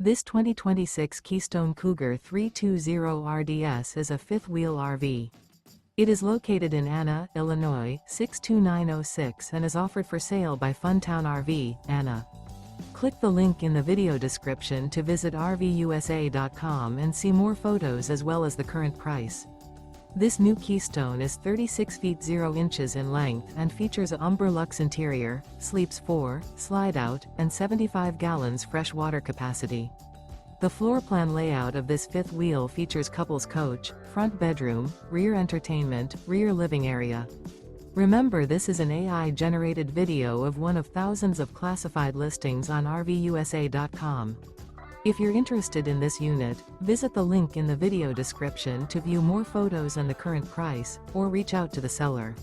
This 2026 Keystone Cougar 320 RDS is a fifth-wheel RV. It is located in Anna, Illinois, 62906 and is offered for sale by Funtown RV, Anna. Click the link in the video description to visit RVUSA.com and see more photos as well as the current price. This new Keystone is 36 feet 0 inches in length and features a UMBER LUXE interior, sleeps 4, slide-out, and 75 gallons fresh water capacity. The floor plan layout of this fifth wheel features couples coach, front bedroom, rear entertainment, rear living area. Remember, this is an AI-generated video of one of thousands of classified listings on RVUSA.com. If you're interested in this unit, visit the link in the video description to view more photos and the current price, or reach out to the seller.